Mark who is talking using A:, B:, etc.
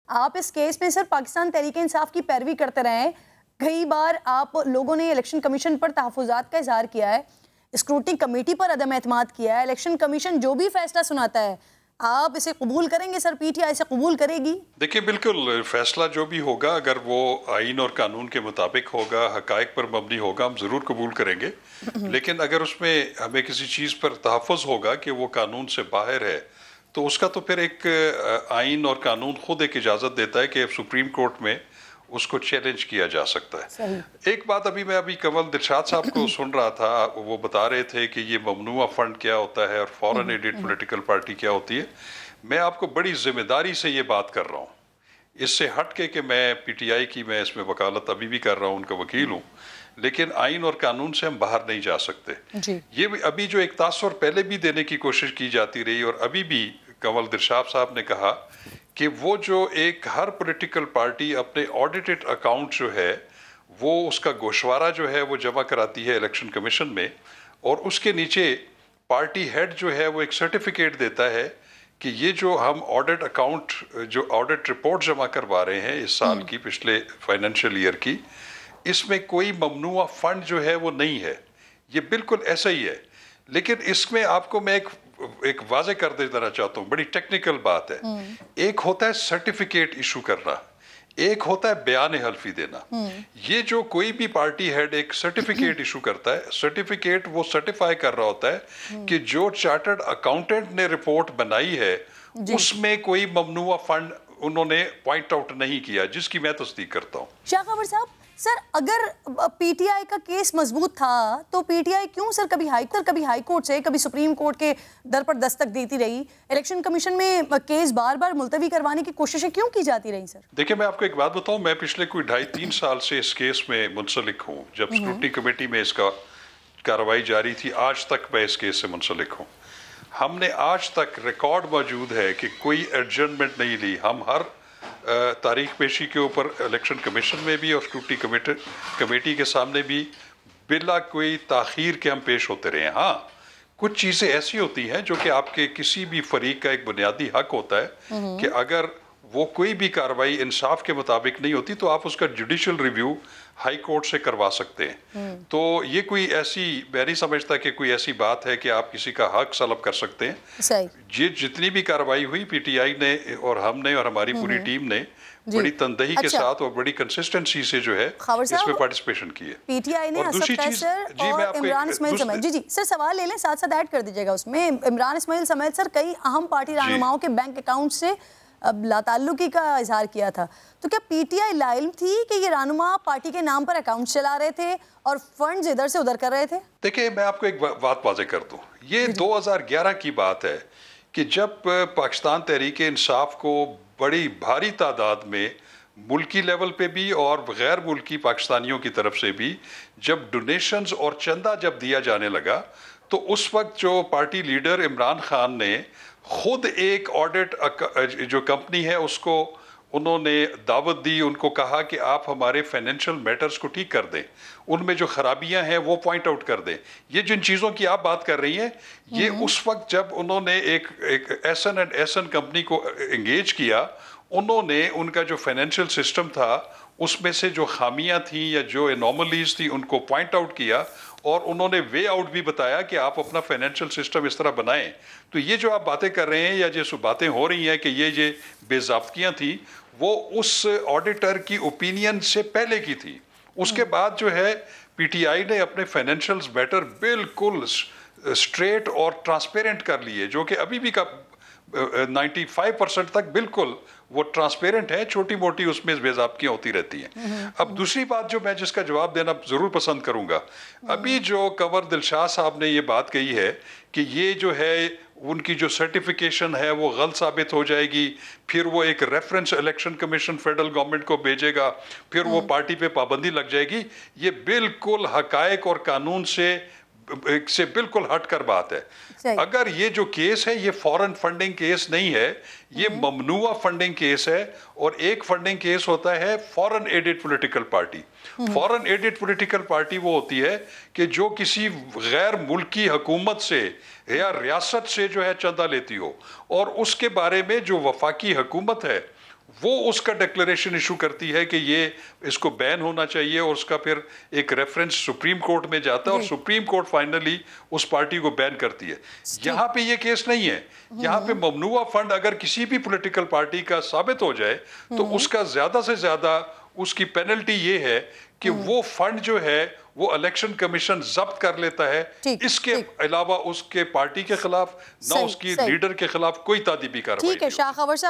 A: आप इस केस में सर पाकिस्तान तहरीक इंसाफ की पैरवी करते रहे हैं। कई बार आप लोगों ने इलेक्शन कमीशन पर तहफ़्फ़ुज़ात का इजहार किया है, स्क्रूटनी कमेटी पर अदम एतमाद किया है। इलेक्शन कमीशन जो भी फैसला सुनाता है आप इसे कबूल करेंगे सर? पीटीआई इसे कबूल करेगी?
B: देखिए, बिल्कुल फैसला जो भी होगा, अगर वो आइन और कानून के मुताबिक होगा, हकायक पर मबनी होगा, हम ज़रूर कबूल करेंगे। लेकिन अगर उसमें हमें किसी चीज़ पर तहफ़्फ़ुज़ होगा कि वो कानून से बाहर है, तो उसका तो फिर एक आइन और कानून खुद एक इजाज़त देता है कि सुप्रीम कोर्ट में उसको चैलेंज किया जा सकता है। एक बात मैं कंवल दिलशाद साहब को सुन रहा था, वो बता रहे थे कि ये ममनुआ फंड क्या होता है और फॉरेन एडेड पॉलिटिकल पार्टी क्या होती है। मैं आपको बड़ी जिम्मेदारी से ये बात कर रहा हूँ, इससे हट के कि मैं पीटीआई की मैं इसमें वकालत अभी भी कर रहा हूँ, उनका वकील हूँ, लेकिन आइन और कानून से हम बाहर नहीं जा सकते जी। ये अभी जो एक तासुर पहले भी देने की कोशिश की जाती रही और अभी भी कंवल दिलशाद साहब ने कहा कि वो जो एक हर पॉलिटिकल पार्टी अपने ऑडिटेड अकाउंट जो है वो उसका गोशवारा जो है वो जमा कराती है इलेक्शन कमीशन में, और उसके नीचे पार्टी हेड जो है वो एक सर्टिफिकेट देता है कि ये जो हम ऑडिट अकाउंट जो ऑडिट रिपोर्ट जमा करवा रहे हैं इस साल की, पिछले फाइनेंशियल ईयर की, इसमें कोई ममनुआ फंड जो है वो नहीं है। ये बिल्कुल ऐसा ही है। लेकिन इसमें आपको मैं एक वाजे कर देना चाहता हूँ, बड़ी टेक्निकल बात है। एक होता है सर्टिफिकेट इशू करना, एक होता है बयान हल्फी देना। ये जो कोई भी पार्टी हेड एक सर्टिफिकेट इशू करता है, सर्टिफिकेट वो सर्टिफाई कर रहा होता है कि जो चार्टर्ड अकाउंटेंट ने रिपोर्ट बनाई है उसमें कोई ममनुआ फंड उन्होंने पॉइंट आउट नहीं किया, जिसकी मैं तस्दीक करता हूँ।
A: शाह खबर साहब, सर अगर पीटीआई का केस मजबूत था तो पीटीआई क्यों सर कभी हाई कोर्ट से कभी सुप्रीम कोर्ट के दर पर दस्तक देती रही? इलेक्शन कमीशन में केस बार बार मुलतवी करवाने की कोशिशें क्यों की जाती रही सर?
B: देखिए, मैं आपको एक बात बताऊं, मैं पिछले कोई 2.5-3 साल से इस केस में मुंसलिक हूँ। जब स्क्रूटनी कमेटी में इसका कार्रवाई जारी थी, आज तक मैं इस केस से मुंसलिक हूँ। हमने आज तक रिकॉर्ड मौजूद है कि कोई एडजर्नमेंट नहीं ली। हम हर तारीख पेशी के ऊपर इलेक्शन कमीशन में भी और स्क्रूटनी कमेटी के सामने भी बिला कोई ताखीर के हम पेश होते रहे हैं। हाँ, कुछ चीज़ें ऐसी होती हैं जो कि आपके किसी भी फरीक का एक बुनियादी हक होता है कि अगर वो कोई भी कार्रवाई इंसाफ के मुताबिक नहीं होती तो आप उसका जुडिशल रिव्यू हाई कोर्ट से करवा सकते हैं। तो ये कोई ऐसी, मैं नहीं समझता कि कोई ऐसी बात है कि आप किसी का हक सलब कर सकते हैं।
A: सही।
B: ये जितनी भी कार्रवाई हुई पीटीआई ने और हमने और हमारी पूरी टीम ने बड़ी तनदही के साथ और बड़ी कंसिस्टेंसी से जो है इसमें पार्टिसिपेशन की है।
A: पीटीआई ने असद कैसर और इमरान इस्माइल समेत, जी सर सवाल ले लें, साथ साथ ऐड कर दीजिएगा उसमें, इमरान इस्माइल समेत सर कई अहम पार्टी रहनुमाओं के बैंक अकाउंट से लाताल्लुकी का इजहार किया था। तो क्या पीटीआई लाइल्म थी कि ये रहनुमा पार्टी के नाम पर अकाउंट चला रहे थे और फंड्स इधर से उधर कर रहे थे?
B: देखिए, मैं आपको एक बात वाज़ेह कर दूं, ये 2011 की बात है कि जब पाकिस्तान तहरीक इंसाफ को बड़ी भारी तादाद में मुल्की लेवल पे भी और गैर मुल्की पाकिस्तानियों की तरफ से भी जब डोनेशंस और चंदा जब दिया जाने लगा, तो उस वक्त जो पार्टी लीडर इमरान खान ने खुद एक ऑडिट जो कंपनी है उसको उन्होंने दावत दी, उनको कहा कि आप हमारे फाइनेंशियल मैटर्स को ठीक कर दें, उनमें जो खराबियां हैं वो पॉइंट आउट कर दें। ये जिन चीज़ों की आप बात कर रही हैं, ये उस वक्त जब उन्होंने एक एसन एंड एसन कंपनी को एंगेज किया, उन्होंने उनका जो फाइनेंशियल सिस्टम था उसमें से जो खामियां थी या जो एनॉमलीज थी उनको पॉइंट आउट किया और उन्होंने वे आउट भी बताया कि आप अपना फाइनेंशियल सिस्टम इस तरह बनाएं। तो ये जो आप बातें कर रहे हैं या जो बातें हो रही हैं कि ये बेज़ाब्तियां थी, वो उस ऑडिटर की ओपिनियन से पहले की थी। उसके बाद जो है पीटीआई ने अपने फाइनेंशियल मैटर बिल्कुल स्ट्रेट और ट्रांसपेरेंट कर लिए, जो कि अभी भी 95% तक बिल्कुल वो ट्रांसपेरेंट है। छोटी मोटी उसमें बेज़ाब्तियां होती रहती हैं। अब दूसरी बात जो मैं जिसका जवाब देना जरूर पसंद करूंगा, अभी जो कंवर दिलशाद साहब ने ये बात कही है कि ये जो है उनकी जो सर्टिफिकेशन है वो गलत साबित हो जाएगी, फिर वो एक reference election commission federal government को भेजेगा, फिर वो पार्टी पे पाबंदी लग जाएगी, ये बिल्कुल हकायक और कानून से बिल्कुल हटकर बात है। अगर ये जो केस है ये फॉरेन फंडिंग केस नहीं है, ये ममनुआ फंडिंग केस है। और एक फंडिंग केस होता है foreign aided political party. Foreign aided political party वो होती है कि जो किसी गैर मुल्की हुकूमत से या रियासत से जो है चंदा लेती हो और उसके बारे में जो वफाकी हुकूमत है वो उसका डिक्लेरेशन इशू करती है कि ये इसको बैन होना चाहिए, और उसका फिर एक रेफरेंस सुप्रीम कोर्ट में जाता है और सुप्रीम कोर्ट फाइनली उस पार्टी को बैन करती है। यहाँ पे ये केस नहीं है। यहाँ पे ममनुआ फंड अगर किसी भी पॉलिटिकल पार्टी का साबित हो जाए तो उसका ज्यादा से ज्यादा उसकी पेनल्टी ये है कि वो फंड जो है वो इलेक्शन कमीशन जब्त कर लेता है। इसके अलावा उसके पार्टी के खिलाफ ना उसकी लीडर के खिलाफ कोई तादीबी कार्रवाई।
A: ठीक है शाह खबर साहब।